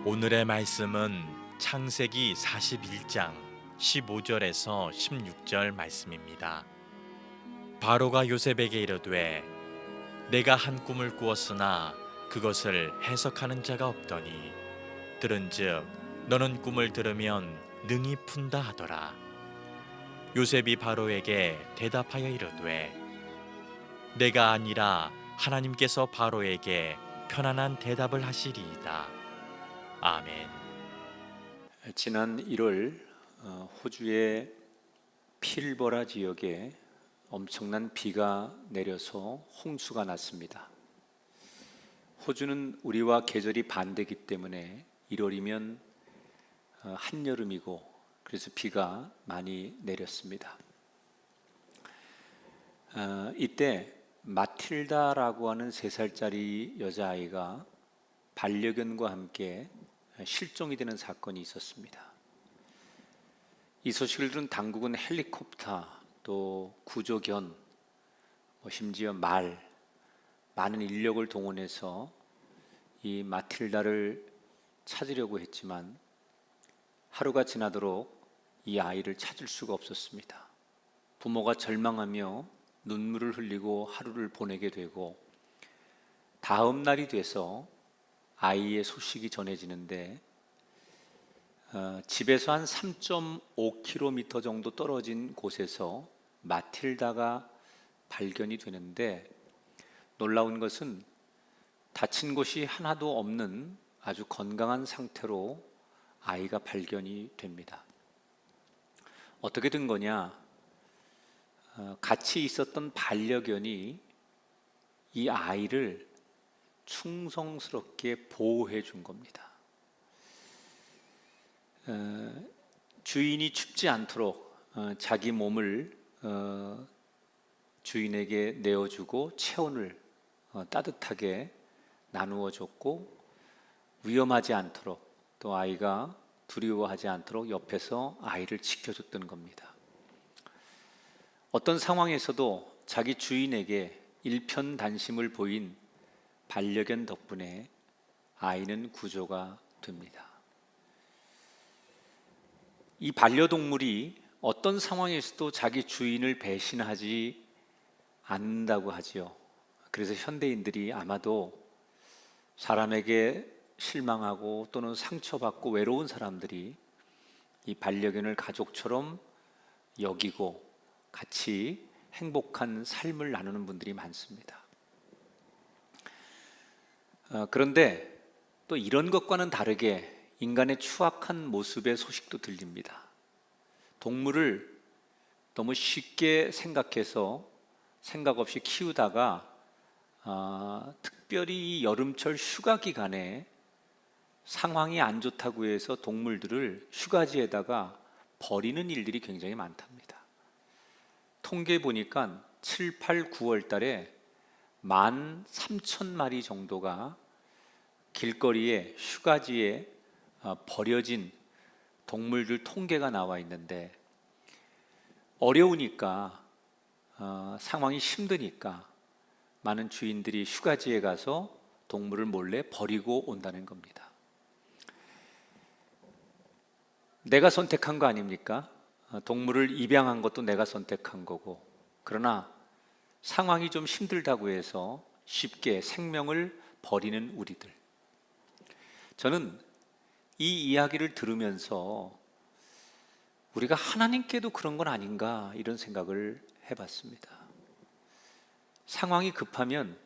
오늘의 말씀은 창세기 41장 15절에서 16절 말씀입니다. 바로가 요셉에게 이르되 내가 한 꿈을 꾸었으나 그것을 해석하는 자가 없더니 들은즉 너는 꿈을 들으면 능히 푼다 하더라. 요셉이 바로에게 대답하여 이르되 내가 아니라 하나님께서 바로에게 편안한 대답을 하시리이다. 아멘. 지난 1월 호주의 필버라 지역에 엄청난 비가 내려서 홍수가 났습니다. 호주는 우리와 계절이 반대이기 때문에 1월이면 한여름이고 그래서 비가 많이 내렸습니다. 이때 마틸다라고 하는 3살짜리 여자아이가 반려견과 함께 실종이 되는 사건이 있었습니다. 이 소식을 들은 당국은 헬리콥터, 또 구조견, 심지어 많은 인력을 동원해서 이 마틸다를 찾으려고 했지만 하루가 지나도록 이 아이를 찾을 수가 없었습니다. 부모가 절망하며 눈물을 흘리고 하루를 보내게 되고 다음 날이 돼서 아이의 소식이 전해지는데 집에서 한 3.5km 정도 떨어진 곳에서 마틸다가 발견이 되는데 놀라운 것은 다친 곳이 하나도 없는 아주 건강한 상태로 아이가 발견이 됩니다. 어떻게 된 거냐? 같이 있었던 반려견이 이 아이를 충성스럽게 보호해 준 겁니다. 주인이 춥지 않도록 자기 몸을 주인에게 내어주고 체온을 따뜻하게 나누어 줬고 위험하지 않도록 또 아이가 두려워하지 않도록 옆에서 아이를 지켜줬던 겁니다. 어떤 상황에서도 자기 주인에게 일편단심을 보인 반려견 덕분에 아이는 구조가 됩니다. 이 반려동물이 어떤 상황에서도 자기 주인을 배신하지 않는다고 하지요. 그래서 현대인들이 아마도 사람에게 실망하고 또는 상처받고 외로운 사람들이 이 반려견을 가족처럼 여기고 같이 행복한 삶을 나누는 분들이 많습니다. 그런데 또 이런 것과는 다르게 인간의 추악한 모습의 소식도 들립니다. 동물을 너무 쉽게 생각해서 생각 없이 키우다가 특별히 여름철 휴가 기간에 상황이 안 좋다고 해서 동물들을 휴가지에다가 버리는 일들이 굉장히 많답니다. 통계 보니까 7, 8, 9월 달에 13,000마리 정도가 길거리에 휴가지에 버려진 동물들 통계가 나와 있는데 어려우니까 상황이 힘드니까 많은 주인들이 휴가지에 가서 동물을 몰래 버리고 온다는 겁니다. 내가 선택한 거 아닙니까? 동물을 입양한 것도 내가 선택한 거고 그러나 상황이 좀 힘들다고 해서 쉽게 생명을 버리는 우리들. 저는 이 이야기를 들으면서 우리가 하나님께도 그런 건 아닌가 이런 생각을 해봤습니다. 상황이 급하면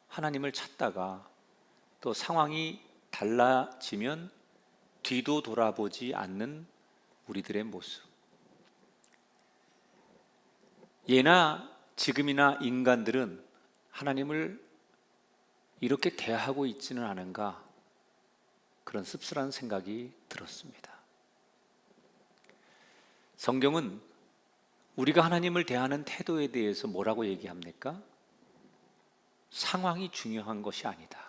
하나님을 찾다가 또 상황이 달라지면 뒤도 돌아보지 않는 우리들의 모습. 예나 지금이나 인간들은 하나님을 이렇게 대하고 있지는 않은가 그런 씁쓸한 생각이 들었습니다. 성경은 우리가 하나님을 대하는 태도에 대해서 뭐라고 얘기합니까? 상황이 중요한 것이 아니다.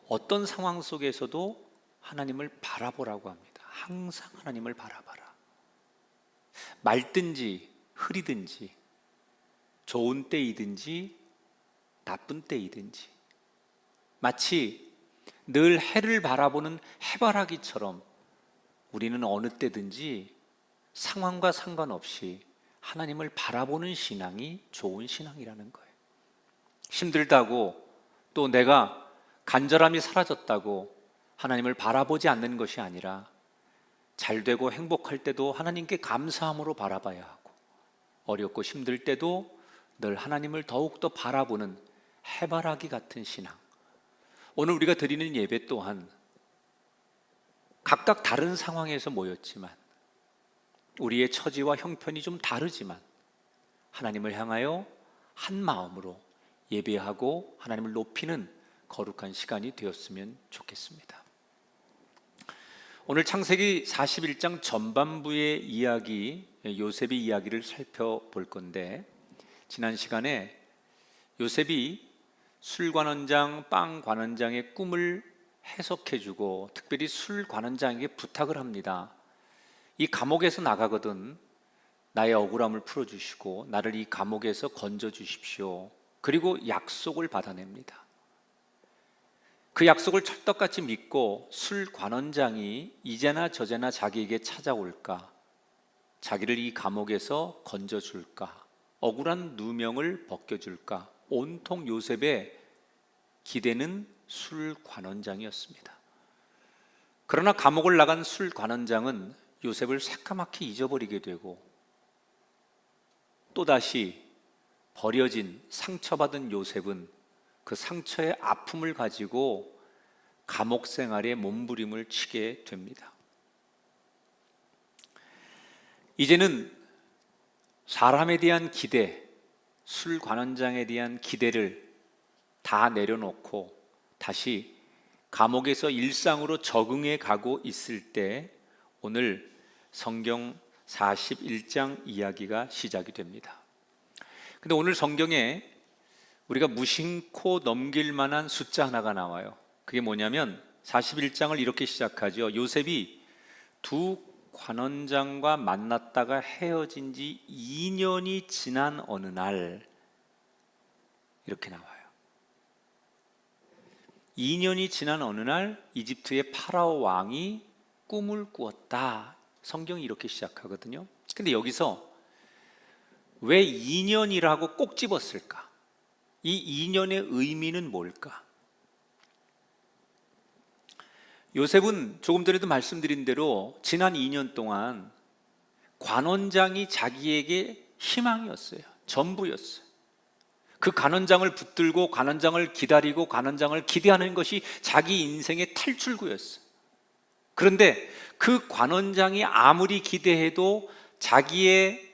어떤 상황 속에서도 하나님을 바라보라고 합니다. 항상 하나님을 바라봐라. 맑든지 흐리든지 좋은 때이든지 나쁜 때이든지 마치 늘 해를 바라보는 해바라기처럼 우리는 어느 때든지 상황과 상관없이 하나님을 바라보는 신앙이 좋은 신앙이라는 거예요. 힘들다고 또 내가 간절함이 사라졌다고 하나님을 바라보지 않는 것이 아니라 잘 되고 행복할 때도 하나님께 감사함으로 바라봐야 하고 어렵고 힘들 때도 늘 하나님을 더욱더 바라보는 해바라기 같은 신앙. 오늘 우리가 드리는 예배 또한 각각 다른 상황에서 모였지만 우리의 처지와 형편이 좀 다르지만 하나님을 향하여 한 마음으로 예배하고 하나님을 높이는 거룩한 시간이 되었으면 좋겠습니다. 오늘 창세기 41장 전반부의 이야기, 요셉의 이야기를 살펴볼 건데 지난 시간에 요셉이 술 관원장, 빵 관원장의 꿈을 해석해주고 특별히 술 관원장에게 부탁을 합니다. 이 감옥에서 나가거든 나의 억울함을 풀어주시고 나를 이 감옥에서 건져주십시오. 그리고 약속을 받아냅니다. 그 약속을 찰떡같이 믿고 술 관원장이 이제나 저제나 자기에게 찾아올까, 자기를 이 감옥에서 건져줄까, 억울한 누명을 벗겨줄까, 온통 요셉의 기대는 술 관원장이었습니다. 그러나 감옥을 나간 술 관원장은 요셉을 새까맣게 잊어버리게 되고 또다시 버려진 상처받은 요셉은 그 상처의 아픔을 가지고 감옥 생활에 몸부림을 치게 됩니다. 이제는 사람에 대한 기대, 술 관원장에 대한 기대를 다 내려놓고 다시 감옥에서 일상으로 적응해 가고 있을 때 오늘 성경 41장 이야기가 시작이 됩니다. 근데 오늘 성경에 우리가 무심코 넘길 만한 숫자 하나가 나와요. 그게 뭐냐면 41장을 이렇게 시작하죠. 요셉이 두 관원장과 만났다가 헤어진 지 2년이 지난 어느 날, 이렇게 나와요. 2년이 지난 어느 날 이집트의 파라오 왕이 꿈을 꾸었다. 성경이 이렇게 시작하거든요. 근데 여기서 왜 2년이라고 꼭 집었을까? 이 2년의 의미는 뭘까? 요셉은 조금 전에도 말씀드린 대로 지난 2년 동안 관원장이 자기에게 희망이었어요. 전부였어요. 그 관원장을 붙들고 관원장을 기다리고 관원장을 기대하는 것이 자기 인생의 탈출구였어요. 그런데 그 관원장이 아무리 기대해도 자기의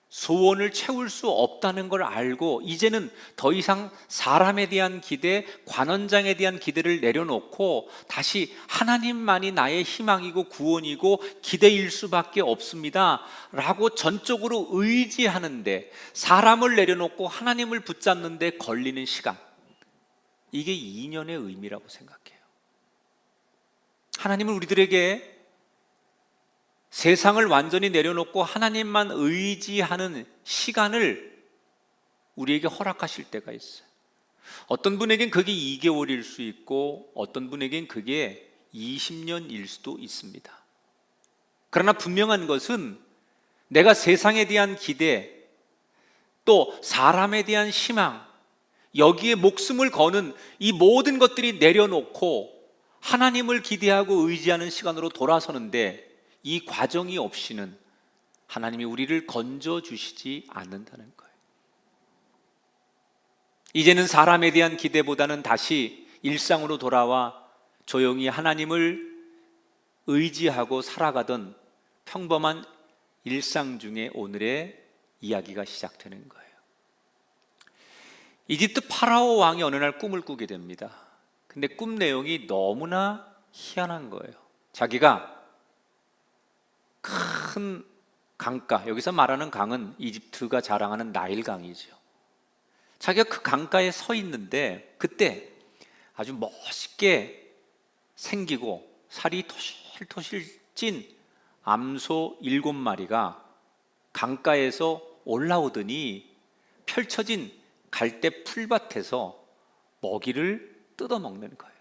소원을 채울 수 없다는 걸 알고 이제는 더 이상 사람에 대한 기대, 관원장에 대한 기대를 내려놓고 다시 하나님만이 나의 희망이고 구원이고 기대일 수밖에 없습니다 라고 전적으로 의지하는데, 사람을 내려놓고 하나님을 붙잡는데 걸리는 시간, 이게 2년의 의미라고 생각해요. 하나님은 우리들에게 세상을 완전히 내려놓고 하나님만 의지하는 시간을 우리에게 허락하실 때가 있어요. 어떤 분에겐 그게 2개월일 수 있고 어떤 분에겐 그게 20년일 수도 있습니다. 그러나 분명한 것은 내가 세상에 대한 기대, 또 사람에 대한 희망, 여기에 목숨을 거는 이 모든 것들이 내려놓고 하나님을 기대하고 의지하는 시간으로 돌아서는데, 이 과정이 없이는 하나님이 우리를 건져주시지 않는다는 거예요. 이제는 사람에 대한 기대보다는 다시 일상으로 돌아와 조용히 하나님을 의지하고 살아가던 평범한 일상 중에 오늘의 이야기가 시작되는 거예요. 이집트 파라오 왕이 어느 날 꿈을 꾸게 됩니다. 근데 꿈 내용이 너무나 희한한 거예요. 자기가 큰 강가, 여기서 말하는 강은 이집트가 자랑하는 나일강이죠. 자기가 그 강가에 서 있는데 그때 아주 멋있게 생기고 살이 토실토실 찐 암소 7마리가 강가에서 올라오더니 펼쳐진 갈대 풀밭에서 먹이를 뜯어먹는 거예요.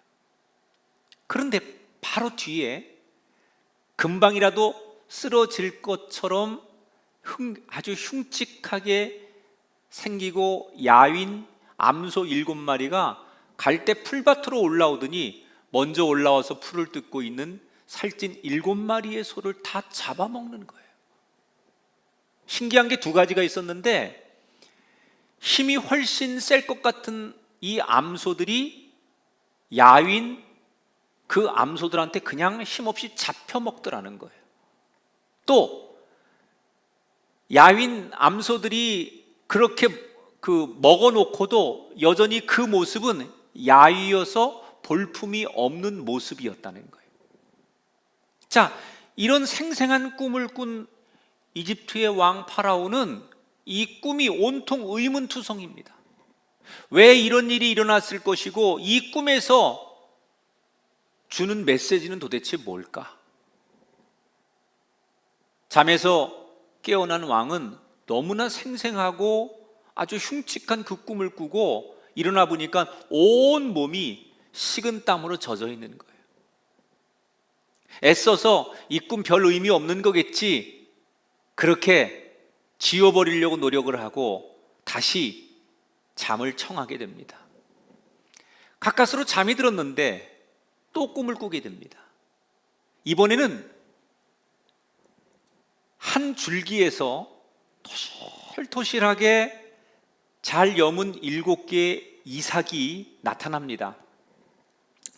그런데 바로 뒤에 금방이라도 쓰러질 것처럼 아주 흉측하게 생기고 야윈 암소 7마리가 갈대 풀밭으로 올라오더니 먼저 올라와서 풀을 뜯고 있는 살찐 7마리의 소를 다 잡아먹는 거예요. 신기한 게 두 가지가 있었는데, 힘이 훨씬 셀 것 같은 이 암소들이 야윈 그 암소들한테 그냥 힘없이 잡혀 먹더라는 거예요. 또 야윈 암소들이 그렇게 먹어놓고도 여전히 그 모습은 야위여서 볼품이 없는 모습이었다는 거예요. 자, 이런 생생한 꿈을 꾼 이집트의 왕 파라오는 이 꿈이 온통 의문투성입니다. 왜 이런 일이 일어났을 것이고 이 꿈에서 주는 메시지는 도대체 뭘까? 잠에서 깨어난 왕은 너무나 생생하고 아주 흉측한 그 꿈을 꾸고 일어나 보니까 온 몸이 식은 땀으로 젖어 있는 거예요. 애써서 이 꿈 별 의미 없는 거겠지, 그렇게 지워버리려고 노력을 하고 다시 잠을 청하게 됩니다. 가까스로 잠이 들었는데 또 꿈을 꾸게 됩니다. 이번에는 한 줄기에서 토실토실하게 잘 여문 7개의 이삭이 나타납니다.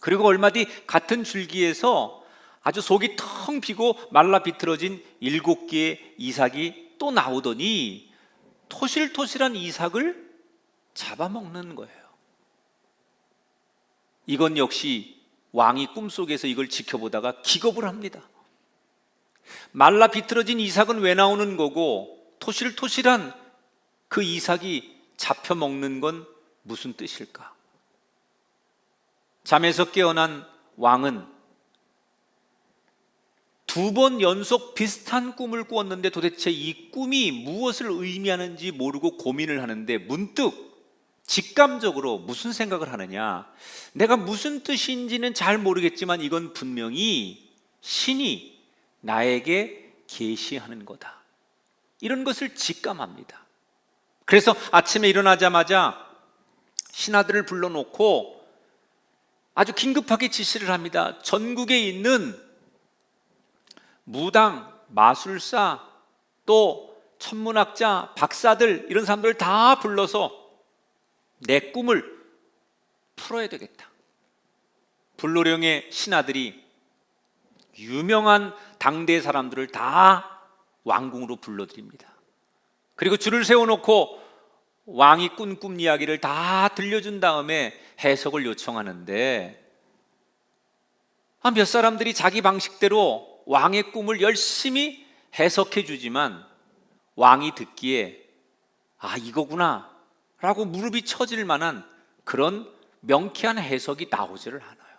그리고 얼마 뒤 같은 줄기에서 아주 속이 텅 비고 말라 비틀어진 7개의 이삭이 또 나오더니 토실토실한 이삭을 잡아먹는 거예요. 이건 역시 왕이 꿈속에서 이걸 지켜보다가 기겁을 합니다. 말라 비틀어진 이삭은 왜 나오는 거고 토실토실한 그 이삭이 잡혀 먹는 건 무슨 뜻일까? 잠에서 깨어난 왕은 2번 연속 비슷한 꿈을 꾸었는데 도대체 이 꿈이 무엇을 의미하는지 모르고 고민을 하는데 문득 직감적으로 무슨 생각을 하느냐, 내가 무슨 뜻인지는 잘 모르겠지만 이건 분명히 신이 나에게 계시하는 거다, 이런 것을 직감합니다. 그래서 아침에 일어나자마자 신하들을 불러놓고 아주 긴급하게 지시를 합니다. 전국에 있는 무당, 마술사, 또 천문학자, 박사들, 이런 사람들 다 불러서 내 꿈을 풀어야 되겠다. 불로령의 신하들이 유명한 당대 사람들을 다 왕궁으로 불러들입니다. 그리고 줄을 세워놓고 왕이 꾼 꿈 이야기를 다 들려준 다음에 해석을 요청하는데, 몇 사람들이 자기 방식대로 왕의 꿈을 열심히 해석해 주지만 왕이 듣기에 이거구나 라고 무릎이 처질 만한 그런 명쾌한 해석이 나오지를 않아요.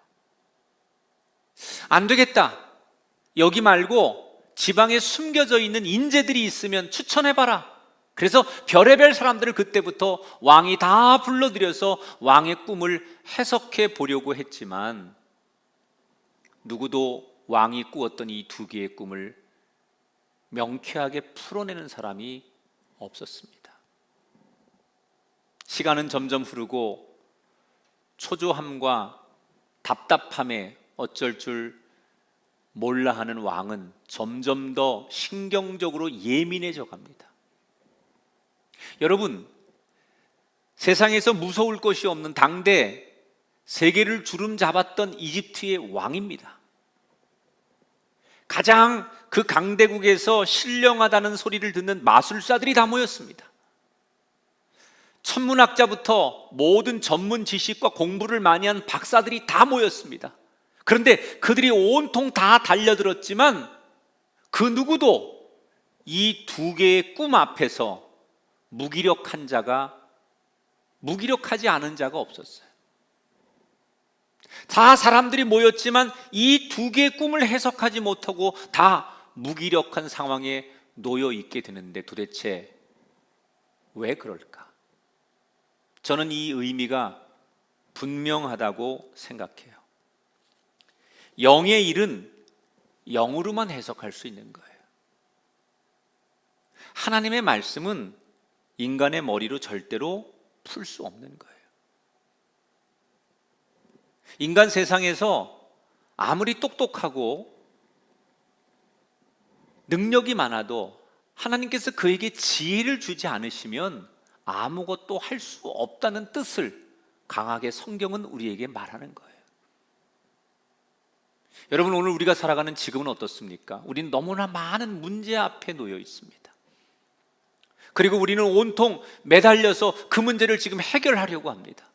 안 되겠다, 여기 말고 지방에 숨겨져 있는 인재들이 있으면 추천해봐라. 그래서 별의별 사람들을 그때부터 왕이 다 불러들여서 왕의 꿈을 해석해 보려고 했지만 누구도 왕이 꾸었던 이 2개의 꿈을 명쾌하게 풀어내는 사람이 없었습니다. 시간은 점점 흐르고 초조함과 답답함에 어쩔 줄 몰라 하는 왕은 점점 더 신경적으로 예민해져 갑니다. 여러분, 세상에서 무서울 것이 없는 당대 세계를 주름 잡았던 이집트의 왕입니다. 가장 그 강대국에서 신령하다는 소리를 듣는 마술사들이 다 모였습니다. 천문학자부터 모든 전문 지식과 공부를 많이 한 박사들이 다 모였습니다. 그런데 그들이 온통 다 달려들었지만 그 누구도 이 2개의 꿈 앞에서 무기력한 자가, 무기력하지 않은 자가 없었어요. 다 사람들이 모였지만 이 2개의 꿈을 해석하지 못하고 다 무기력한 상황에 놓여 있게 되는데 도대체 왜 그럴까? 저는 이 의미가 분명하다고 생각해요. 영의 일은 영으로만 해석할 수 있는 거예요. 하나님의 말씀은 인간의 머리로 절대로 풀 수 없는 거예요. 인간 세상에서 아무리 똑똑하고 능력이 많아도 하나님께서 그에게 지혜를 주지 않으시면 아무것도 할 수 없다는 뜻을 강하게 성경은 우리에게 말하는 거예요. 여러분, 오늘 우리가 살아가는 지금은 어떻습니까? 우리는 너무나 많은 문제 앞에 놓여 있습니다. 그리고 우리는 온통 매달려서 그 문제를 지금 해결하려고 합니다.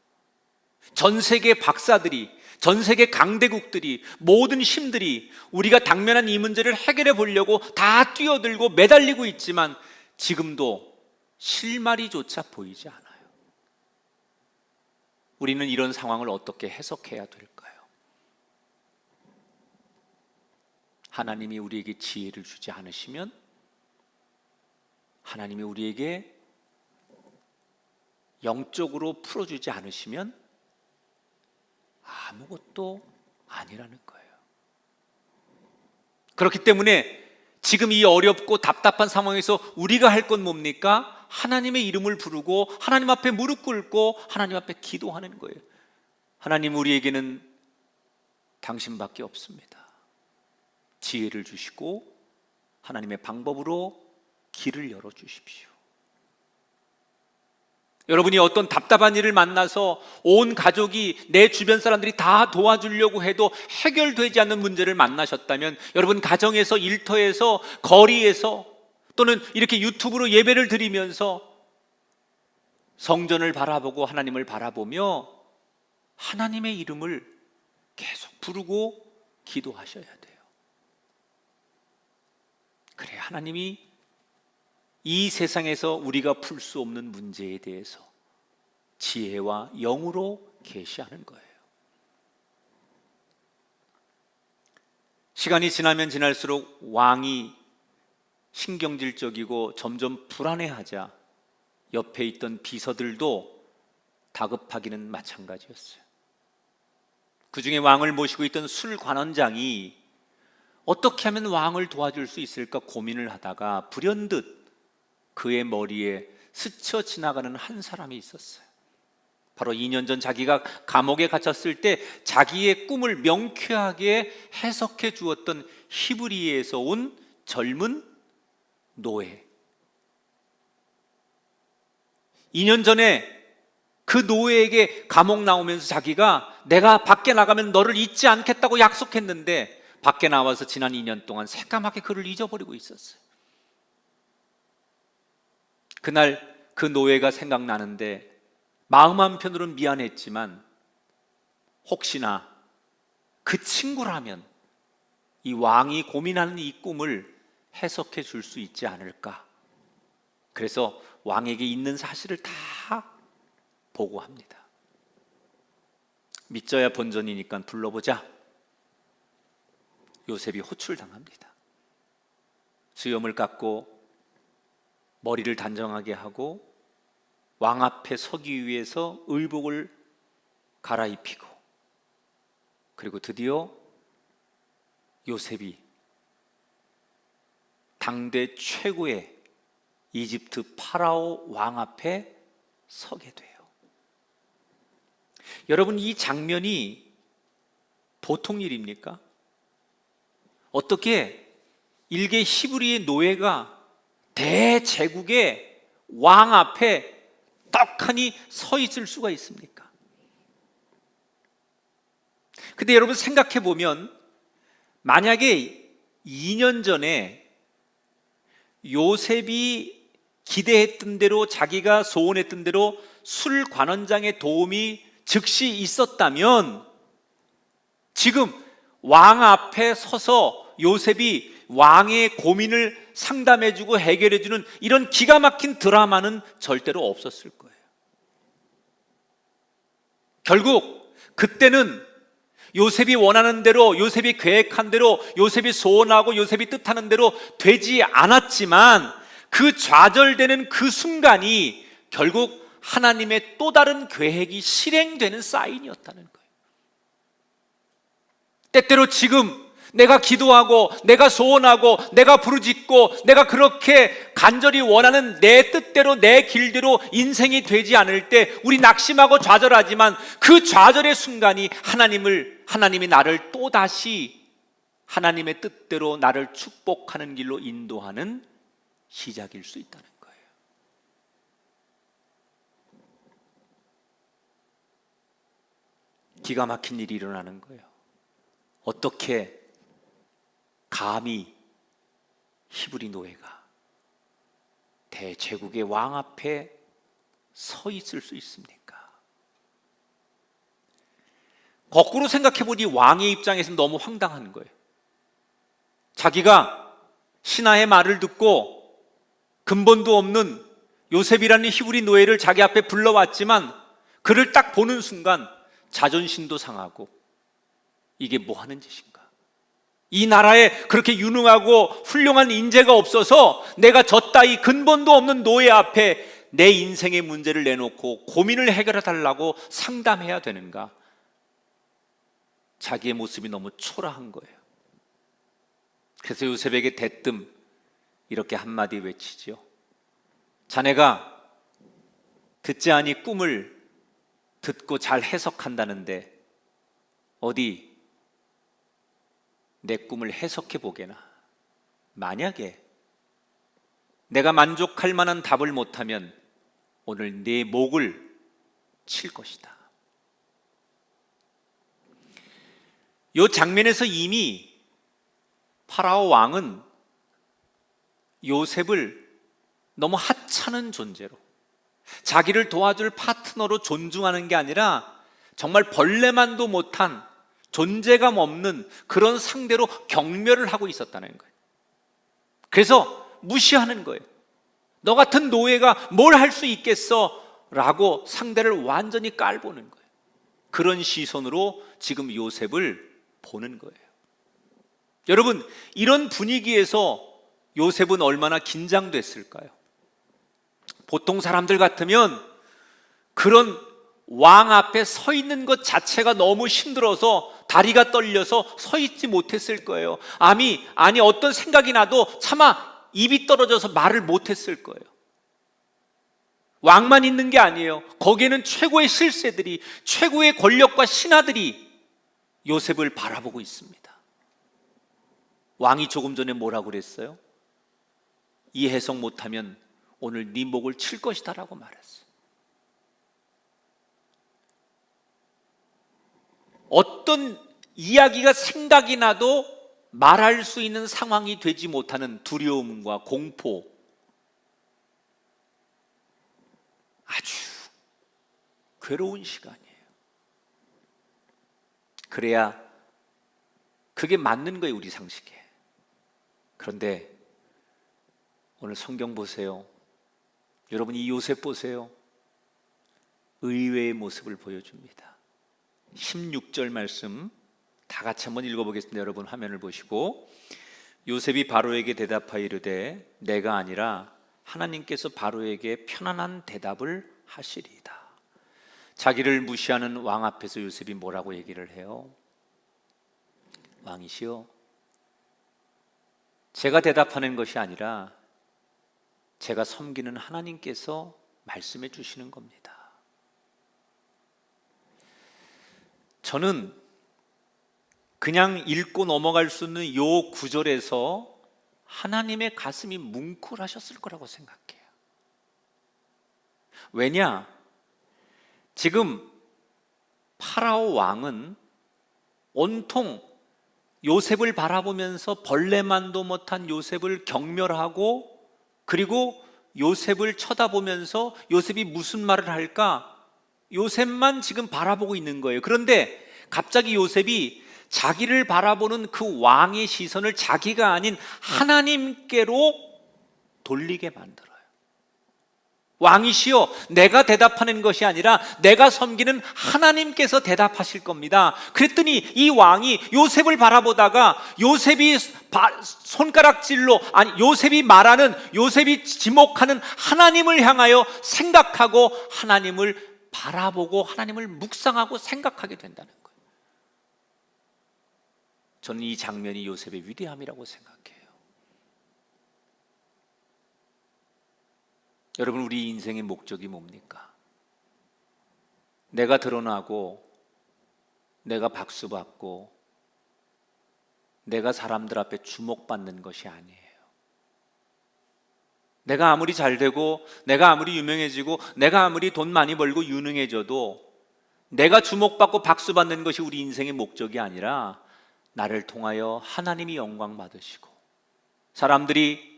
전 세계 박사들이, 전 세계 강대국들이, 모든 힘들이 우리가 당면한 이 문제를 해결해 보려고 다 뛰어들고 매달리고 있지만 지금도 실마리조차 보이지 않아요. 우리는 이런 상황을 어떻게 해석해야 될까요? 하나님이 우리에게 지혜를 주지 않으시면, 하나님이 우리에게 영적으로 풀어주지 않으시면 아무것도 아니라는 거예요. 그렇기 때문에 지금 이 어렵고 답답한 상황에서 우리가 할 건 뭡니까? 하나님의 이름을 부르고 하나님 앞에 무릎 꿇고 하나님 앞에 기도하는 거예요. 하나님, 우리에게는 당신밖에 없습니다. 지혜를 주시고 하나님의 방법으로 길을 열어주십시오. 여러분이 어떤 답답한 일을 만나서 온 가족이, 내 주변 사람들이 다 도와주려고 해도 해결되지 않는 문제를 만나셨다면, 여러분 가정에서, 일터에서, 거리에서, 또는 이렇게 유튜브로 예배를 드리면서 성전을 바라보고 하나님을 바라보며 하나님의 이름을 계속 부르고 기도하셔야 돼요. 그래, 하나님이 이 세상에서 우리가 풀 수 없는 문제에 대해서 지혜와 영으로 계시하는 거예요. 시간이 지나면 지날수록 왕이 신경질적이고 점점 불안해하자 옆에 있던 비서들도 다급하기는 마찬가지였어요. 그 중에 왕을 모시고 있던 술관원장이 어떻게 하면 왕을 도와줄 수 있을까 고민을 하다가 불현듯 그의 머리에 스쳐 지나가는 한 사람이 있었어요. 바로 2년 전 자기가 감옥에 갇혔을 때 자기의 꿈을 명쾌하게 해석해 주었던 히브리에서 온 젊은 노예. 2년 전에 그 노예에게 감옥 나오면서 자기가 내가 밖에 나가면 너를 잊지 않겠다고 약속했는데 밖에 나와서 지난 2년 동안 새까맣게 그를 잊어버리고 있었어요. 그날 그 노예가 생각나는데 마음 한편으로는 미안했지만 혹시나 그 친구라면 이 왕이 고민하는 이 꿈을 해석해 줄 수 있지 않을까. 그래서 왕에게 있는 사실을 다 보고합니다. 믿져야 본전이니까 불러보자. 요셉이 호출당합니다. 수염을 깎고 머리를 단정하게 하고 왕 앞에 서기 위해서 의복을 갈아입히고, 그리고 드디어 요셉이 당대 최고의 이집트 파라오 왕 앞에 서게 돼요. 여러분, 이 장면이 보통 일입니까? 어떻게 일개 히브리의 노예가 대제국의 왕 앞에 떡하니 서 있을 수가 있습니까? 근데 여러분 생각해 보면, 만약에 2년 전에 요셉이 기대했던 대로, 자기가 소원했던 대로 술 관원장의 도움이 즉시 있었다면 지금 왕 앞에 서서 요셉이 왕의 고민을 상담해주고 해결해주는 이런 기가 막힌 드라마는 절대로 없었을 거예요. 결국 그때는 요셉이 원하는 대로, 요셉이 계획한 대로, 요셉이 소원하고 요셉이 뜻하는 대로 되지 않았지만 그 좌절되는 그 순간이 결국 하나님의 또 다른 계획이 실행되는 사인이었다는 거예요. 때때로 지금 내가 기도하고 내가 소원하고 내가 부르짖고 내가 그렇게 간절히 원하는 내 뜻대로 내 길대로 인생이 되지 않을 때 우리 낙심하고 좌절하지만 그 좌절의 순간이 하나님이 나를 또다시 하나님의 뜻대로 나를 축복하는 길로 인도하는 시작일 수 있다는 거예요. 기가 막힌 일이 일어나는 거예요. 어떻게 감히 히브리 노예가 대제국의 왕 앞에 서 있을 수 있습니까? 거꾸로 생각해 보니 왕의 입장에서는 너무 황당한 거예요. 자기가 신하의 말을 듣고 근본도 없는 요셉이라는 히브리 노예를 자기 앞에 불러왔지만 그를 딱 보는 순간 자존심도 상하고 이게 뭐 하는 짓인가? 이 나라에 그렇게 유능하고 훌륭한 인재가 없어서 내가 저 따위 근본도 없는 노예 앞에 내 인생의 문제를 내놓고 고민을 해결해 달라고 상담해야 되는가? 자기의 모습이 너무 초라한 거예요. 그래서 요셉에게 대뜸 이렇게 한마디 외치지요. 자네가 듣지 아니 꿈을 듣고 잘 해석한다는데 어디 내 꿈을 해석해 보게나. 만약에 내가 만족할 만한 답을 못하면 오늘 네 목을 칠 것이다. 이 장면에서 이미 파라오 왕은 요셉을 너무 하찮은 존재로, 자기를 도와줄 파트너로 존중하는 게 아니라 정말 벌레만도 못한 존재감 없는 그런 상대로 경멸을 하고 있었다는 거예요. 그래서 무시하는 거예요. 너 같은 노예가 뭘 할 수 있겠어? 라고 상대를 완전히 깔보는 거예요. 그런 시선으로 지금 요셉을 보는 거예요. 여러분, 이런 분위기에서 요셉은 얼마나 긴장됐을까요? 보통 사람들 같으면 그런 왕 앞에 서 있는 것 자체가 너무 힘들어서 다리가 떨려서 서 있지 못했을 거예요. 아니 어떤 생각이 나도 차마 입이 떨어져서 말을 못했을 거예요. 왕만 있는 게 아니에요. 거기에는 최고의 실세들이, 최고의 권력과 신하들이 요셉을 바라보고 있습니다. 왕이 조금 전에 뭐라고 그랬어요? 이 해석 못하면 오늘 네 목을 칠 것이다 라고 말했어요. 어떤 이야기가 생각이 나도 말할 수 있는 상황이 되지 못하는 두려움과 공포, 아주 괴로운 시간이에요. 그래야 그게 맞는 거예요, 우리 상식에. 그런데 오늘 성경 보세요. 여러분, 이 요셉 보세요. 의외의 모습을 보여줍니다. 16절 말씀 다 같이 한번 읽어보겠습니다. 여러분 화면을 보시고, 요셉이 바로에게 대답하여 이르되 내가 아니라 하나님께서 바로에게 편안한 대답을 하시리이다. 자기를 무시하는 왕 앞에서 요셉이 뭐라고 얘기를 해요? 왕이시여, 제가 대답하는 것이 아니라 제가 섬기는 하나님께서 말씀해 주시는 겁니다. 저는 그냥 읽고 넘어갈 수 있는 이 구절에서 하나님의 가슴이 뭉클하셨을 거라고 생각해요. 왜냐? 지금 파라오 왕은 온통 요셉을 바라보면서 벌레만도 못한 요셉을 경멸하고, 그리고 요셉을 쳐다보면서 요셉이 무슨 말을 할까? 요셉만 지금 바라보고 있는 거예요. 그런데 갑자기 요셉이 자기를 바라보는 그 왕의 시선을 자기가 아닌 하나님께로 돌리게 만들어요. 왕이시여, 내가 대답하는 것이 아니라 내가 섬기는 하나님께서 대답하실 겁니다. 그랬더니 이 왕이 요셉을 바라보다가 요셉이 손가락질로, 요셉이 말하는, 요셉이 지목하는 하나님을 향하여 생각하고 하나님을 바라보고 하나님을 묵상하고 생각하게 된다는 거예요. 저는 이 장면이 요셉의 위대함이라고 생각해요. 여러분, 우리 인생의 목적이 뭡니까? 내가 드러나고 내가 박수받고 내가 사람들 앞에 주목받는 것이 아니에요. 내가 아무리 잘되고 내가 아무리 유명해지고 내가 아무리 돈 많이 벌고 유능해져도 내가 주목받고 박수받는 것이 우리 인생의 목적이 아니라 나를 통하여 하나님이 영광 받으시고 사람들이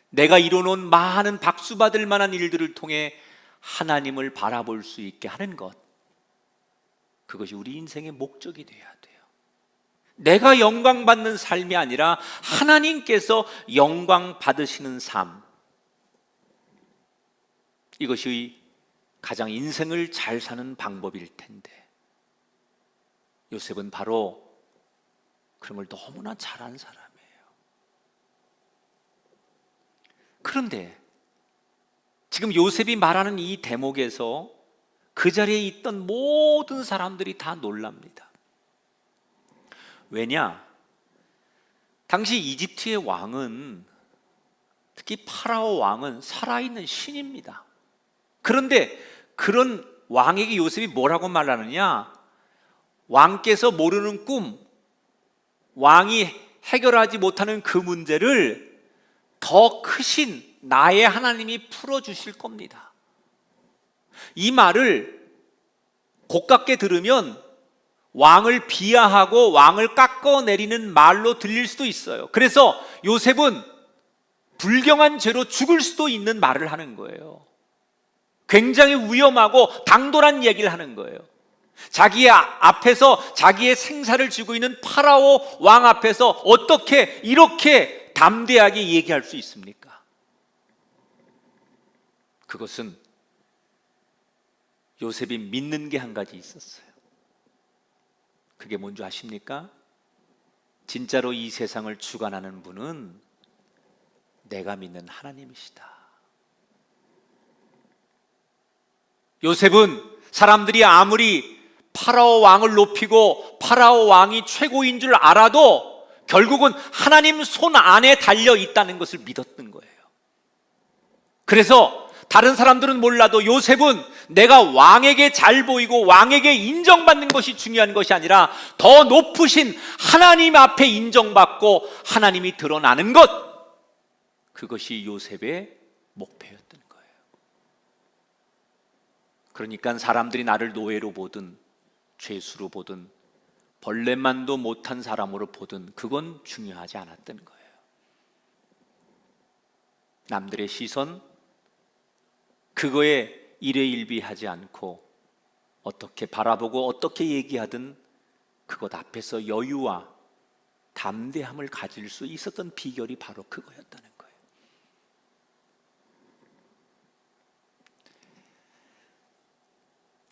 내가 이뤄놓은 많은 박수받을 만한 일들을 통해 하나님을 바라볼 수 있게 하는 것, 그것이 우리 인생의 목적이 돼야 돼요. 내가 영광 받는 삶이 아니라 하나님께서 영광 받으시는 삶, 이것이 가장 인생을 잘 사는 방법일 텐데 요셉은 바로 그런 걸 너무나 잘한 사람이에요. 그런데 지금 요셉이 말하는 이 대목에서 그 자리에 있던 모든 사람들이 다 놀랍니다. 왜냐? 당시 이집트의 왕은, 특히 파라오 왕은 살아있는 신입니다. 그런데 그런 왕에게 요셉이 뭐라고 말하느냐? 왕께서 모르는 꿈, 왕이 해결하지 못하는 그 문제를 더 크신 나의 하나님이 풀어주실 겁니다. 이 말을 고깝게 들으면 왕을 비하하고 왕을 깎아내리는 말로 들릴 수도 있어요. 그래서 요셉은 불경한 죄로 죽을 수도 있는 말을 하는 거예요. 굉장히 위험하고 당돌한 얘기를 하는 거예요. 자기의 앞에서 자기의 생사를 쥐고 있는 파라오 왕 앞에서 어떻게 이렇게 담대하게 얘기할 수 있습니까? 그것은 요셉이 믿는 게 한 가지 있었어요. 그게 뭔지 아십니까? 진짜로 이 세상을 주관하는 분은 내가 믿는 하나님이시다. 요셉은 사람들이 아무리 파라오 왕을 높이고 파라오 왕이 최고인 줄 알아도 결국은 하나님 손 안에 달려 있다는 것을 믿었던 거예요. 그래서 다른 사람들은 몰라도 요셉은 내가 왕에게 잘 보이고 왕에게 인정받는 것이 중요한 것이 아니라 더 높으신 하나님 앞에 인정받고 하나님이 드러나는 것, 그것이 요셉의 목표였던 거예요. 그러니까 사람들이 나를 노예로 보든 죄수로 보든 벌레만도 못한 사람으로 보든 그건 중요하지 않았던 거예요. 남들의 시선, 그거에 일회일비하지 않고 어떻게 바라보고 어떻게 얘기하든 그것 앞에서 여유와 담대함을 가질 수 있었던 비결이 바로 그거였다는 거예요.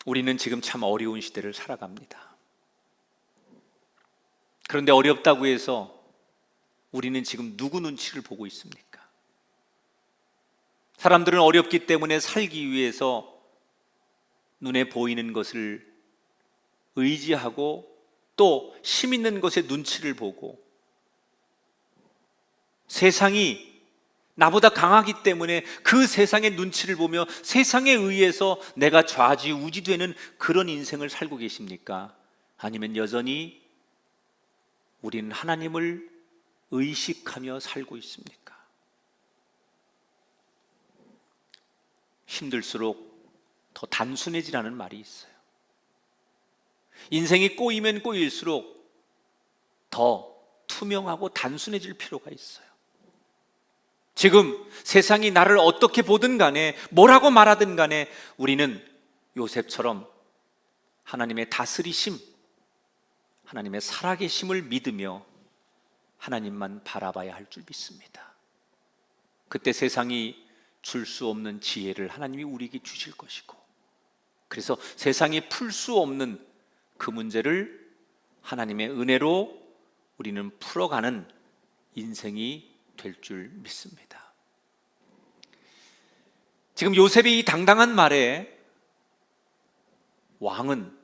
우리는 지금 참 어려운 시대를 살아갑니다. 그런데 어렵다고 해서 우리는 지금 누구 눈치를 보고 있습니까? 사람들은 어렵기 때문에 살기 위해서 눈에 보이는 것을 의지하고 또 힘 있는 것에 눈치를 보고 세상이 나보다 강하기 때문에 그 세상의 눈치를 보며 세상에 의해서 내가 좌지우지되는 그런 인생을 살고 계십니까? 아니면 여전히 우리는 하나님을 의식하며 살고 있습니까? 힘들수록 더 단순해지라는 말이 있어요. 인생이 꼬이면 꼬일수록 더 투명하고 단순해질 필요가 있어요. 지금 세상이 나를 어떻게 보든 간에 뭐라고 말하든 간에 우리는 요셉처럼 하나님의 다스리심, 하나님의 살아계심을 믿으며 하나님만 바라봐야 할 줄 믿습니다. 그때 세상이 줄 수 없는 지혜를 하나님이 우리에게 주실 것이고, 그래서 세상이 풀 수 없는 그 문제를 하나님의 은혜로 우리는 풀어가는 인생이 될 줄 믿습니다. 지금 요셉의 이 당당한 말에 왕은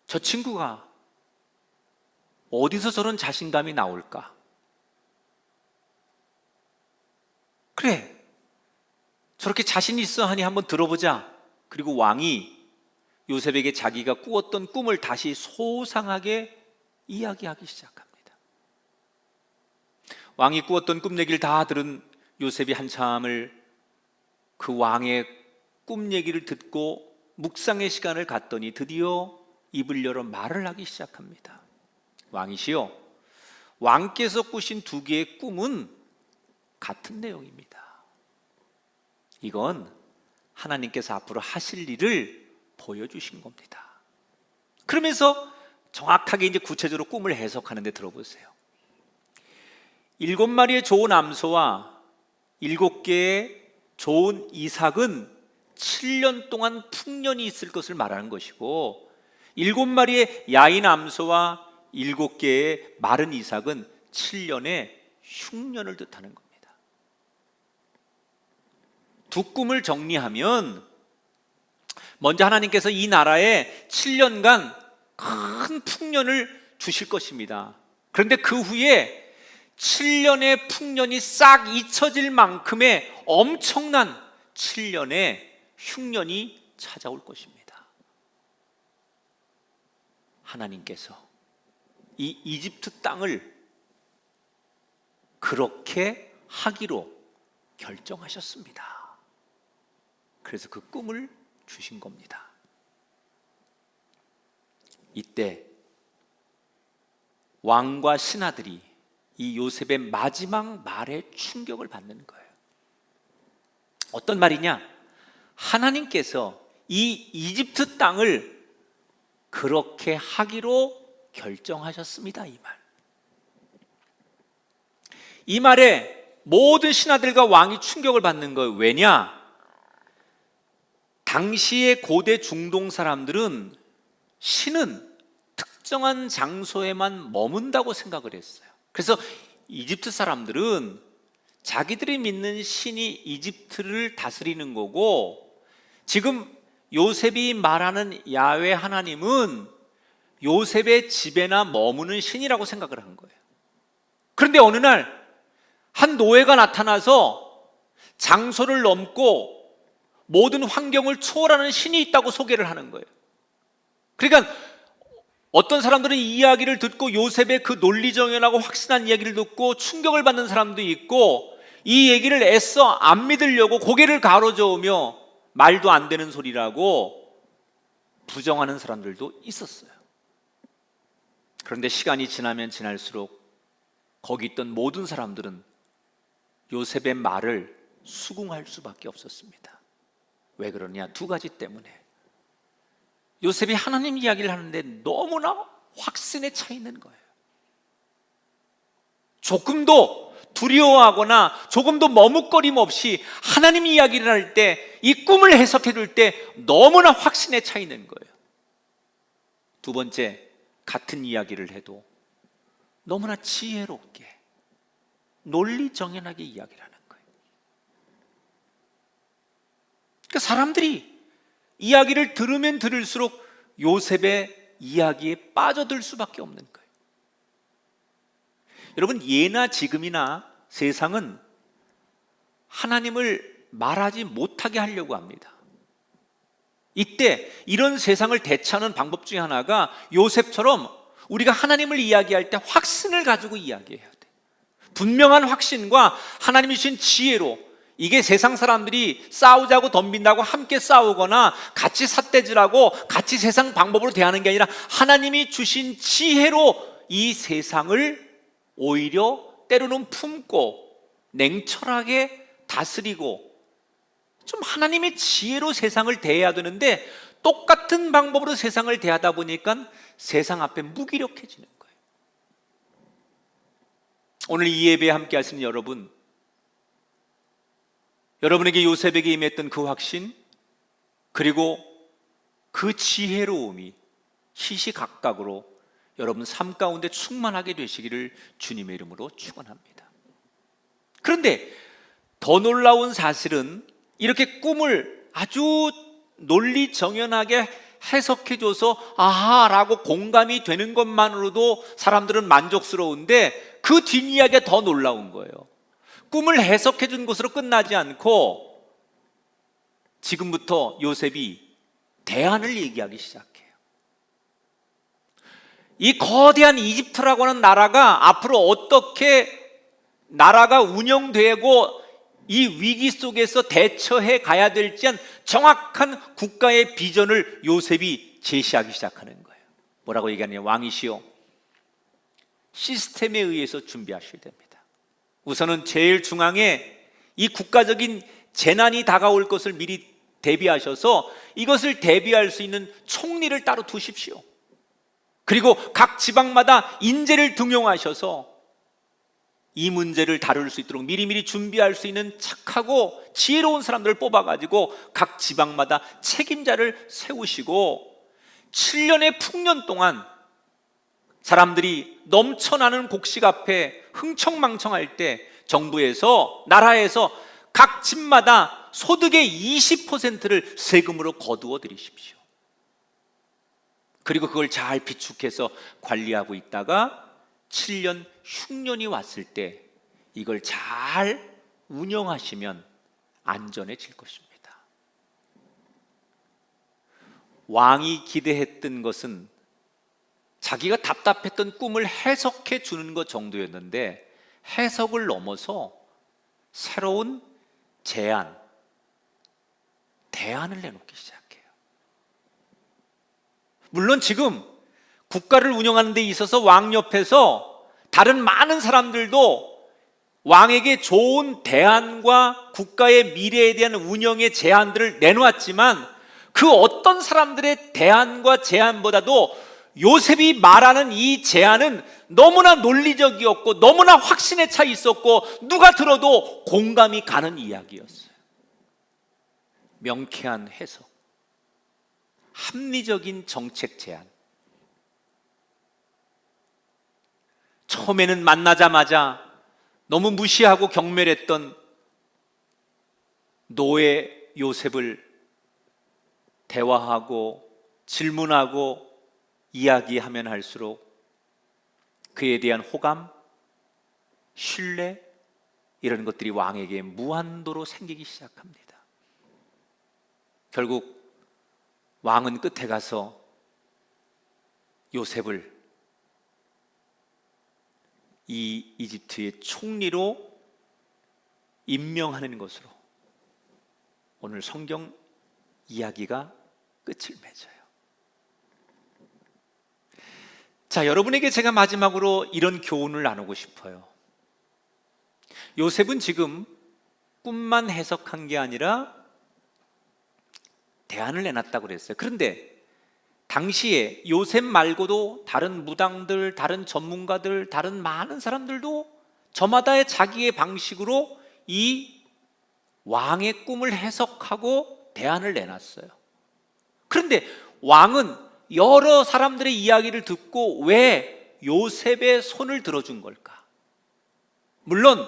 저 친구가 어디서 저런 자신감이 나올까? 그래, 저렇게 자신 있어 하니 한번 들어보자. 그리고 왕이 요셉에게 자기가 꾸었던 꿈을 다시 소상하게 이야기하기 시작합니다. 왕이 꾸었던 꿈 얘기를 다 들은 요셉이 한참을 그 왕의 꿈 얘기를 듣고 묵상의 시간을 갖더니 드디어 입을 열어 말을 하기 시작합니다. 왕이시여, 왕께서 꾸신 두 개의 꿈은 같은 내용입니다. 이건 하나님께서 앞으로 하실 일을 보여주신 겁니다. 그러면서 정확하게 이제 구체적으로 꿈을 해석하는데 들어보세요. 7마리의 좋은 암소와 7개의 좋은 이삭은 7년 동안 풍년이 있을 것을 말하는 것이고, 7마리의 야인 암소와 7개의 마른 이삭은 7년의 흉년을 뜻하는 겁니다. 두 꿈을 정리하면, 먼저 하나님께서 이 나라에 7년간 큰 풍년을 주실 것입니다. 그런데 그 후에 7년의 풍년이 싹 잊혀질 만큼의 엄청난 7년의 흉년이 찾아올 것입니다. 하나님께서 이 이집트 땅을 그렇게 하기로 결정하셨습니다. 그래서 그 꿈을 주신 겁니다. 이때 왕과 신하들이 이 요셉의 마지막 말에 충격을 받는 거예요. 어떤 말이냐? 하나님께서 이 이집트 땅을 그렇게 하기로 결정하셨습니다. 이 말. 이 말에 모든 신하들과 왕이 충격을 받는 거예요. 왜냐? 당시의 고대 중동 사람들은 신은 특정한 장소에만 머문다고 생각을 했어요. 그래서 이집트 사람들은 자기들이 믿는 신이 이집트를 다스리는 거고, 지금 요셉이 말하는 야훼 하나님은 요셉의 집에나 머무는 신이라고 생각을 한 거예요. 그런데 어느 날 한 노예가 나타나서 장소를 넘고 모든 환경을 초월하는 신이 있다고 소개를 하는 거예요. 그러니까 어떤 사람들은 이 이야기를 듣고 요셉의 그 논리정연하고 확신한 이야기를 듣고 충격을 받는 사람도 있고, 이 얘기를 애써 안 믿으려고 고개를 가로저으며 말도 안 되는 소리라고 부정하는 사람들도 있었어요. 그런데 시간이 지나면 지날수록 거기 있던 모든 사람들은 요셉의 말을 수긍할 수밖에 없었습니다. 왜 그러냐? 두 가지 때문에. 요셉이 하나님 이야기를 하는데 너무나 확신에 차 있는 거예요. 조금도 두려워하거나 조금도 머뭇거림 없이 하나님 이야기를 할 때, 이 꿈을 해석해 줄 때 너무나 확신에 차 있는 거예요. 두 번째, 같은 이야기를 해도 너무나 지혜롭게 논리정연하게 이야기를 하는 거예요. 그러니까 사람들이 이야기를 들으면 들을수록 요셉의 이야기에 빠져들 수밖에 없는 거예요. 여러분, 예나 지금이나 세상은 하나님을 말하지 못하게 하려고 합니다. 이때 이런 세상을 대처하는 방법 중에 하나가 요셉처럼 우리가 하나님을 이야기할 때 확신을 가지고 이야기해야 돼. 분명한 확신과 하나님이 주신 지혜로. 이게 세상 사람들이 싸우자고 덤빈다고 함께 싸우거나 같이 삿대질하고 같이 세상 방법으로 대하는 게 아니라 하나님이 주신 지혜로 이 세상을 오히려 때로는 품고 냉철하게 다스리고, 좀 하나님의 지혜로 세상을 대해야 되는데 똑같은 방법으로 세상을 대하다 보니까 세상 앞에 무기력해지는 거예요. 오늘 이 예배에 함께 하시는 여러분, 여러분에게 요셉에게 임했던 그 확신, 그리고 그 지혜로움이 시시각각으로 여러분 삶 가운데 충만하게 되시기를 주님의 이름으로 축원합니다. 그런데 더 놀라운 사실은 이렇게 꿈을 아주 논리정연하게 해석해줘서 아하라고 공감이 되는 것만으로도 사람들은 만족스러운데 그 뒷이야기가 더 놀라운 거예요. 꿈을 해석해준 것으로 끝나지 않고 지금부터 요셉이 대안을 얘기하기 시작해요. 이 거대한 이집트라고 하는 나라가 앞으로 어떻게 나라가 운영되고 이 위기 속에서 대처해 가야 될지 한 정확한 국가의 비전을 요셉이 제시하기 시작하는 거예요. 뭐라고 얘기하느냐? 왕이시여, 시스템에 의해서 준비하셔야 됩니다. 우선은 제일 중앙에 이 국가적인 재난이 다가올 것을 미리 대비하셔서 이것을 대비할 수 있는 총리를 따로 두십시오. 그리고 각 지방마다 인재를 등용하셔서 이 문제를 다룰 수 있도록 미리미리 준비할 수 있는 착하고 지혜로운 사람들을 뽑아가지고 각 지방마다 책임자를 세우시고 7년의 풍년 동안 사람들이 넘쳐나는 곡식 앞에 흥청망청할 때 정부에서, 나라에서 각 집마다 소득의 20%를 세금으로 거두어 드리십시오. 그리고 그걸 잘 비축해서 관리하고 있다가 7년 흉년이 왔을 때 이걸 잘 운영하시면 안전해질 것입니다. 왕이 기대했던 것은 자기가 답답했던 꿈을 해석해 주는 것 정도였는데 해석을 넘어서 새로운 제안, 대안을 내놓기 시작해요. 물론 지금 국가를 운영하는 데 있어서 왕 옆에서 다른 많은 사람들도 왕에게 좋은 대안과 국가의 미래에 대한 운영의 제안들을 내놓았지만 그 어떤 사람들의 대안과 제안보다도 요셉이 말하는 이 제안은 너무나 논리적이었고 너무나 확신에 차 있었고 누가 들어도 공감이 가는 이야기였어요. 명쾌한 해석, 합리적인 정책 제안. 처음에는 만나자마자 너무 무시하고 경멸했던 노예 요셉을 대화하고 질문하고 이야기하면 할수록 그에 대한 호감, 신뢰 이런 것들이 왕에게 무한도로 생기기 시작합니다. 결국 왕은 끝에 가서 요셉을 이 이집트의 총리로 임명하는 것으로 오늘 성경 이야기가 끝을 맺어요. 자, 여러분에게 제가 마지막으로 이런 교훈을 나누고 싶어요. 요셉은 지금 꿈만 해석한 게 아니라 대안을 내놨다고 그랬어요. 그런데 당시에 요셉 말고도 다른 무당들, 다른 전문가들, 다른 많은 사람들도 저마다의 자기의 방식으로 이 왕의 꿈을 해석하고 대안을 내놨어요. 그런데 왕은 여러 사람들의 이야기를 듣고 왜 요셉의 손을 들어준 걸까? 물론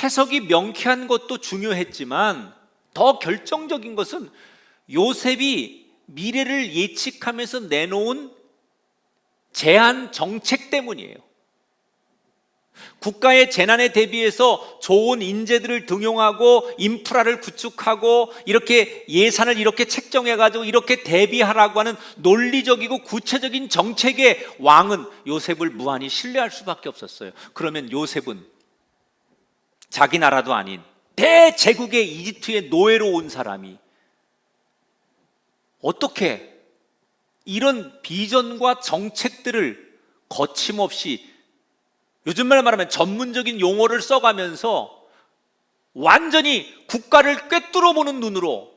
해석이 명쾌한 것도 중요했지만 더 결정적인 것은 요셉이 미래를 예측하면서 내놓은 제안 정책 때문이에요. 국가의 재난에 대비해서 좋은 인재들을 등용하고 인프라를 구축하고 이렇게 예산을 이렇게 책정해가지고 이렇게 대비하라고 하는 논리적이고 구체적인 정책에 왕은 요셉을 무한히 신뢰할 수밖에 없었어요. 그러면 요셉은 자기 나라도 아닌 대제국의 이집트의 노예로 온 사람이 어떻게 이런 비전과 정책들을 거침없이 요즘 말 말하면 전문적인 용어를 써가면서 완전히 국가를 꿰뚫어 보는 눈으로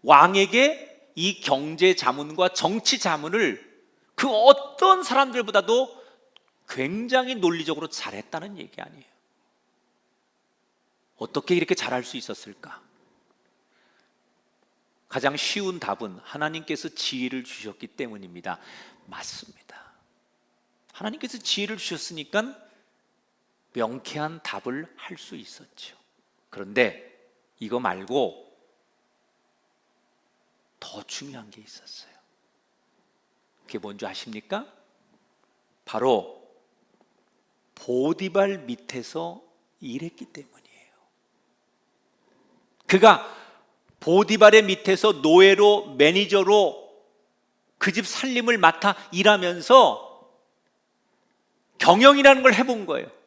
왕에게 이 경제 자문과 정치 자문을 그 어떤 사람들보다도 굉장히 논리적으로 잘했다는 얘기 아니에요. 어떻게 이렇게 잘할 수 있었을까? 가장 쉬운 답은 하나님께서 지혜를 주셨기 때문입니다. 맞습니다. 하나님께서 지혜를 주셨으니까 명쾌한 답을 할 수 있었죠. 그런데 이거 말고 더 중요한 게 있었어요. 그게 뭔지 아십니까? 바로 보디발 밑에서 일했기 때문이에요. 그가 보디발의 밑에서 노예로, 매니저로 그 집 살림을 맡아 일하면서 경영이라는 걸 해본 거예요.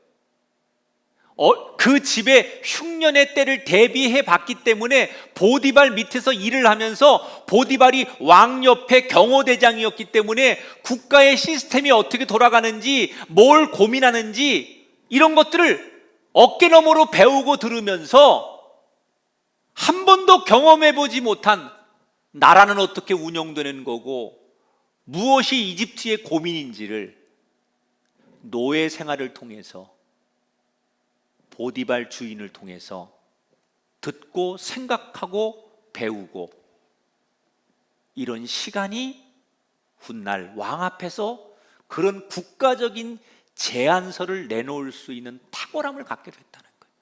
그 집의 흉년의 때를 대비해 봤기 때문에 보디발 밑에서 일을 하면서, 보디발이 왕 옆에 경호대장이었기 때문에 국가의 시스템이 어떻게 돌아가는지, 뭘 고민하는지 이런 것들을 어깨너머로 배우고 들으면서 한 번도 경험해 보지 못한 나라는 어떻게 운영되는 거고 무엇이 이집트의 고민인지를 노예 생활을 통해서, 보디발 주인을 통해서 듣고 생각하고 배우고, 이런 시간이 훗날 왕 앞에서 그런 국가적인 제안서를 내놓을 수 있는 탁월함을 갖게 됐다는 거예요.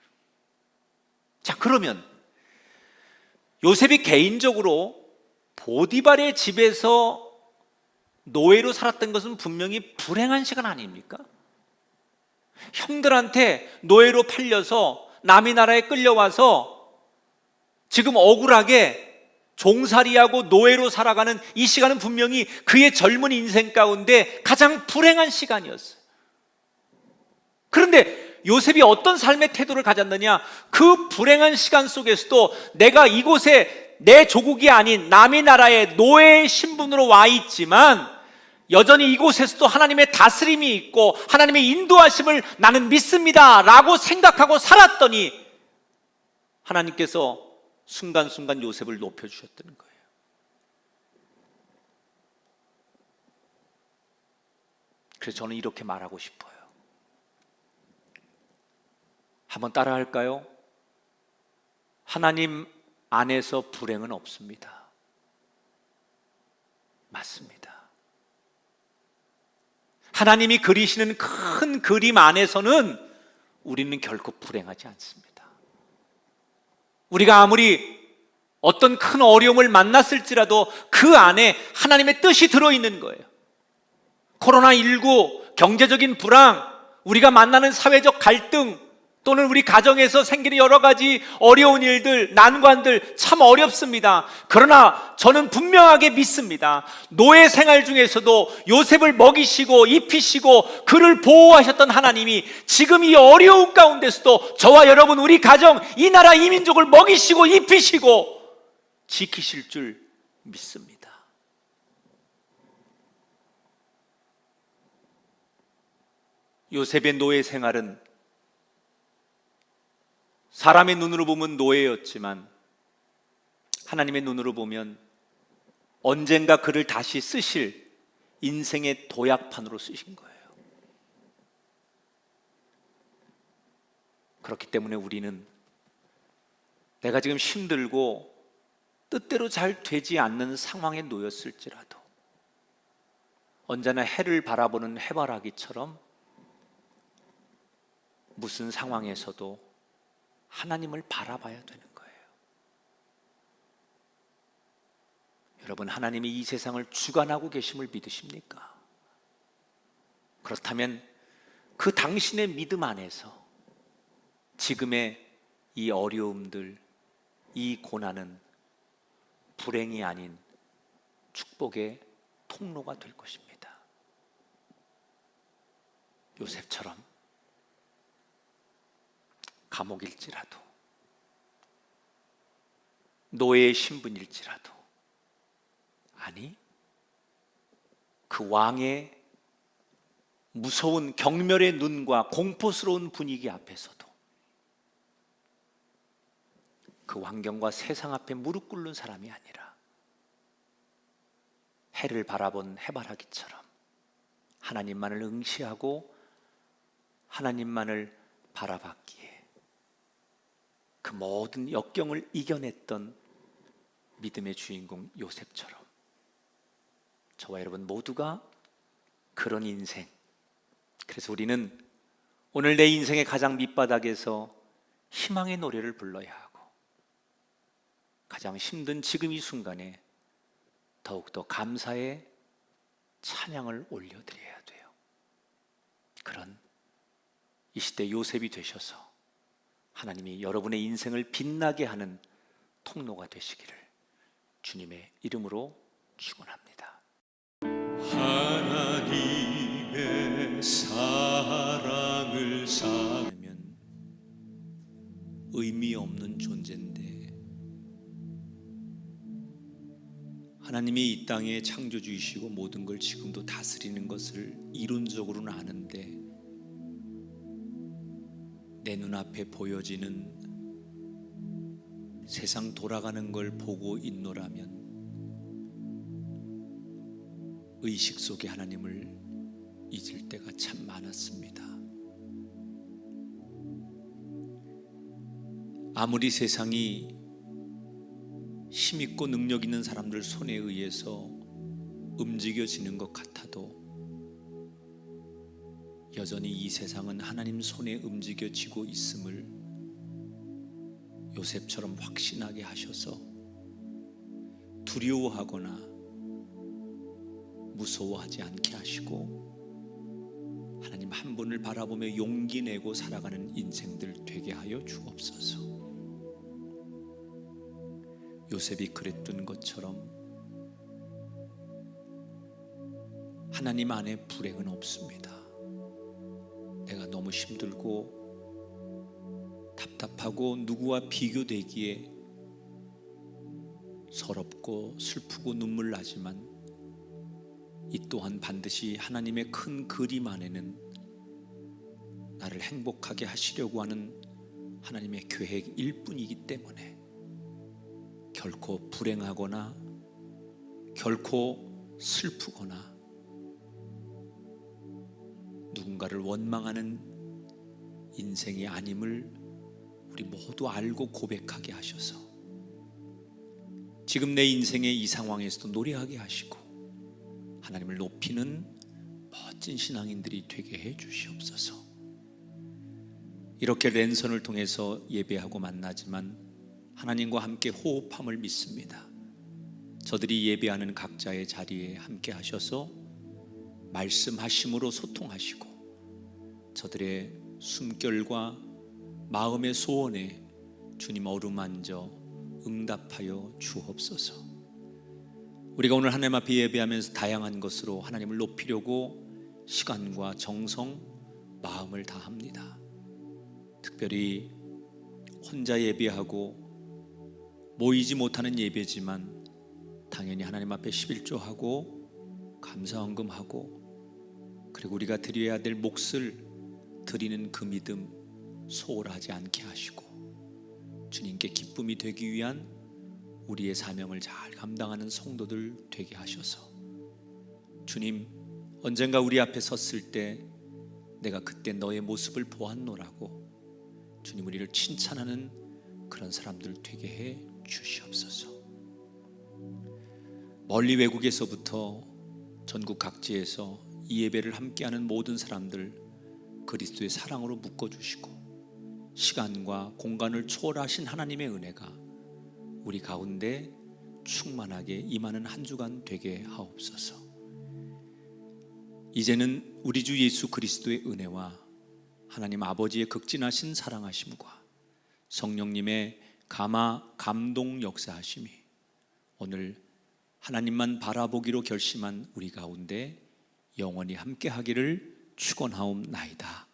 자, 그러면 요셉이 개인적으로 보디발의 집에서 노예로 살았던 것은 분명히 불행한 시간 아닙니까? 형들한테 노예로 팔려서 남의 나라에 끌려와서 지금 억울하게 종살이하고 노예로 살아가는 이 시간은 분명히 그의 젊은 인생 가운데 가장 불행한 시간이었어요. 그런데 요셉이 어떤 삶의 태도를 가졌느냐? 그 불행한 시간 속에서도 내가 이곳에 내 조국이 아닌 남의 나라에 노예의 신분으로 와 있지만 여전히 이곳에서도 하나님의 다스림이 있고 하나님의 인도하심을 나는 믿습니다 라고 생각하고 살았더니 하나님께서 순간순간 요셉을 높여주셨다는 거예요. 그래서 저는 이렇게 말하고 싶어요. 한번 따라 할까요? 하나님 안에서 불행은 없습니다. 맞습니다. 하나님이 그리시는 큰 그림 안에서는 우리는 결코 불행하지 않습니다. 우리가 아무리 어떤 큰 어려움을 만났을지라도 그 안에 하나님의 뜻이 들어있는 거예요. 코로나19, 경제적인 불황, 우리가 만나는 사회적 갈등, 또는 우리 가정에서 생기는 여러 가지 어려운 일들, 난관들 참 어렵습니다. 그러나 저는 분명하게 믿습니다. 노예 생활 중에서도 요셉을 먹이시고 입히시고 그를 보호하셨던 하나님이 지금 이 어려운 가운데서도 저와 여러분, 우리 가정, 이 나라, 이 민족을 먹이시고 입히시고 지키실 줄 믿습니다. 요셉의 노예 생활은 사람의 눈으로 보면 노예였지만 하나님의 눈으로 보면 언젠가 그를 다시 쓰실 인생의 도약판으로 쓰신 거예요. 그렇기 때문에 우리는 내가 지금 힘들고 뜻대로 잘 되지 않는 상황에 놓였을지라도 언제나 해를 바라보는 해바라기처럼 무슨 상황에서도 하나님을 바라봐야 되는 거예요. 여러분, 하나님이 이 세상을 주관하고 계심을 믿으십니까? 그렇다면 그 당신의 믿음 안에서 지금의 이 어려움들, 이 고난은 불행이 아닌 축복의 통로가 될 것입니다. 요셉처럼 감옥일지라도, 노예의 신분일지라도, 아니 그 왕의 무서운 경멸의 눈과 공포스러운 분위기 앞에서도 그 환경과 세상 앞에 무릎 꿇는 사람이 아니라 해를 바라본 해바라기처럼 하나님만을 응시하고 하나님만을 바라봤기에 그 모든 역경을 이겨냈던 믿음의 주인공 요셉처럼 저와 여러분 모두가 그런 인생, 그래서 우리는 오늘 내 인생의 가장 밑바닥에서 희망의 노래를 불러야 하고 가장 힘든 지금 이 순간에 더욱더 감사의 찬양을 올려드려야 돼요. 그런 이 시대 요셉이 되셔서 하나님이 여러분의 인생을 빛나게 하는 통로가 되시기를 주님의 이름으로 축원합니다. 하나님의 사랑을 사면 의미 없는 존재인데, 하나님이 이 땅에 창조주이시고 모든 걸 지금도 다스리는 것을 이론적으로는 아는데 내 눈앞에 보여지는 세상 돌아가는 걸 보고 있노라면 의식 속에 하나님을 잊을 때가 참 많았습니다. 아무리 세상이 힘있고 능력 있는 사람들 손에 의해서 움직여지는 것 같아도 여전히 이 세상은 하나님 손에 움직여지고 있음을 요셉처럼 확신하게 하셔서 두려워하거나 무서워하지 않게 하시고 하나님 한 분을 바라보며 용기 내고 살아가는 인생들 되게 하여 주옵소서. 요셉이 그랬던 것처럼 하나님 안에 불행은 없습니다. 내가 너무 힘들고 답답하고 누구와 비교되기에 서럽고 슬프고 눈물 나지만 이 또한 반드시 하나님의 큰 그림 안에는 나를 행복하게 하시려고 하는 하나님의 계획일 뿐이기 때문에 결코 불행하거나 결코 슬프거나 누군가를 원망하는 인생이 아님을 우리 모두 알고 고백하게 하셔서 지금 내 인생의 이 상황에서도 노래하게 하시고 하나님을 높이는 멋진 신앙인들이 되게 해 주시옵소서. 이렇게 랜선을 통해서 예배하고 만나지만 하나님과 함께 호흡함을 믿습니다. 저들이 예배하는 각자의 자리에 함께 하셔서 말씀하심으로 소통하시고 저들의 숨결과 마음의 소원에 주님 어루만져 응답하여 주옵소서. 우리가 오늘 하나님 앞에 예배하면서 다양한 것으로 하나님을 높이려고 시간과 정성, 마음을 다합니다. 특별히 혼자 예배하고 모이지 못하는 예배지만 당연히 하나님 앞에 11조하고 감사헌금하고 그리고 우리가 드려야 될 몫을 드리는 그 믿음 소홀하지 않게 하시고 주님께 기쁨이 되기 위한 우리의 사명을 잘 감당하는 성도들 되게 하셔서 주님, 언젠가 우리 앞에 섰을 때 내가 그때 너의 모습을 보았노라고 주님 우리를 칭찬하는 그런 사람들 되게 해 주시옵소서. 멀리 외국에서부터 전국 각지에서 이 예배를 함께하는 모든 사람들 그리스도의 사랑으로 묶어주시고 시간과 공간을 초월하신 하나님의 은혜가 우리 가운데 충만하게 임하는 한 주간 되게 하옵소서. 이제는 우리 주 예수 그리스도의 은혜와 하나님 아버지의 극진하신 사랑하심과 성령님의 감동 역사하심이 오늘 하나님만 바라보기로 결심한 우리 가운데 영원히 함께 하기를 축원하옵나이다.